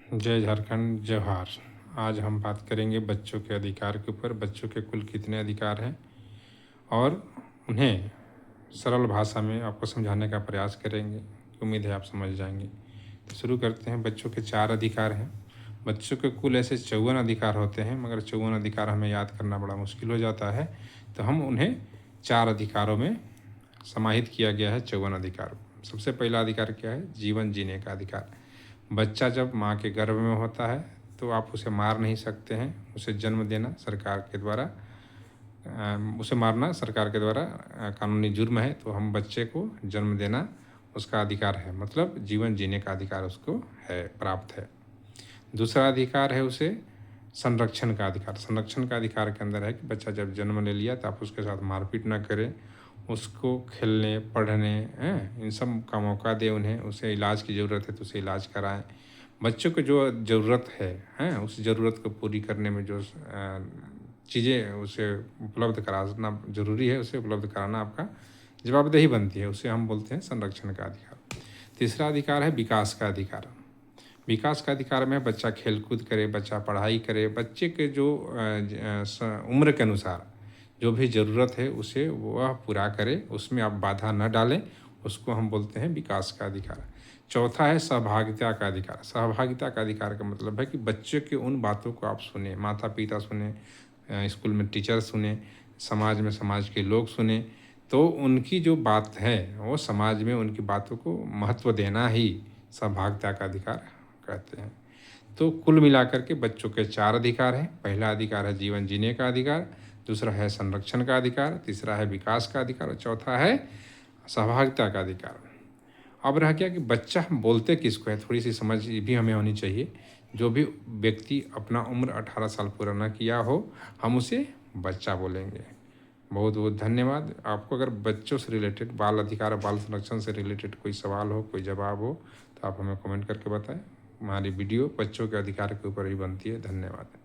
जय झारखंड, जोहार। आज हम बात करेंगे बच्चों के अधिकार के ऊपर। बच्चों के कुल कितने अधिकार हैं और उन्हें सरल भाषा में आपको समझाने का प्रयास करेंगे। उम्मीद है आप समझ जाएंगे। तो शुरू करते हैं। बच्चों के 4 अधिकार हैं। बच्चों के कुल ऐसे 54 अधिकार होते हैं, मगर 54 अधिकार हमें याद करना बड़ा मुश्किल हो जाता है, तो हम उन्हें 4 अधिकारों में समाहित किया गया है। 54 अधिकार। सबसे पहला अधिकार क्या है? जीवन जीने का अधिकार। बच्चा जब माँ के गर्भ में होता है तो आप उसे मार नहीं सकते हैं। उसे जन्म देना सरकार के द्वारा उसे मारना सरकार के द्वारा कानूनी जुर्म है। तो हम बच्चे को जन्म देना उसका अधिकार है, मतलब जीवन जीने का अधिकार उसको है, प्राप्त है। दूसरा अधिकार है उसे संरक्षण का अधिकार। संरक्षण का अधिकार के अंदर है कि बच्चा जब जन्म ले लिया तो आप उसके साथ मारपीट ना करें, उसको खेलने पढ़ने इन सब का मौका दें उन्हें। उसे इलाज की ज़रूरत है तो उसे इलाज कराएं। बच्चों को जो ज़रूरत है उस ज़रूरत को पूरी करने में जो चीज़ें उसे उपलब्ध कराना ज़रूरी है, उसे उपलब्ध कराना आपका जवाबदेही बनती है। उसे हम बोलते हैं संरक्षण का अधिकार। तीसरा अधिकार है विकास का अधिकार। विकास का अधिकार में बच्चा खेलकूद करे, बच्चा पढ़ाई करे, बच्चे के जो उम्र के अनुसार जो भी ज़रूरत है उसे वह पूरा करे, उसमें आप बाधा न डालें, उसको हम बोलते हैं विकास का अधिकार। चौथा है सहभागिता का अधिकार। सहभागिता का अधिकार का मतलब है कि बच्चे के उन बातों को आप सुने, माता पिता सुने, स्कूल में टीचर सुने, समाज में समाज के लोग सुने, तो उनकी जो बात है वो समाज में उनकी बातों को महत्व देना ही सहभागिता का अधिकार कहते हैं। तो कुल मिलाकर के बच्चों के 4 अधिकार हैं। पहला अधिकार है जीवन जीने का अधिकार, दूसरा है संरक्षण का अधिकार, तीसरा है विकास का अधिकार और चौथा है सहभागिता का अधिकार। अब रह गया कि बच्चा हम बोलते किसको है, थोड़ी सी समझ भी हमें होनी चाहिए। जो भी व्यक्ति अपना उम्र 18 साल पूरा न किया हो, हम उसे बच्चा बोलेंगे। बहुत बहुत धन्यवाद। आपको अगर बच्चों से रिलेटेड, बाल अधिकार और बाल संरक्षण से रिलेटेड कोई सवाल हो, कोई जवाब हो, तो आप हमें कमेंट करके बताएं। हमारी वीडियो बच्चों के अधिकार के ऊपर ही बनती है। धन्यवाद।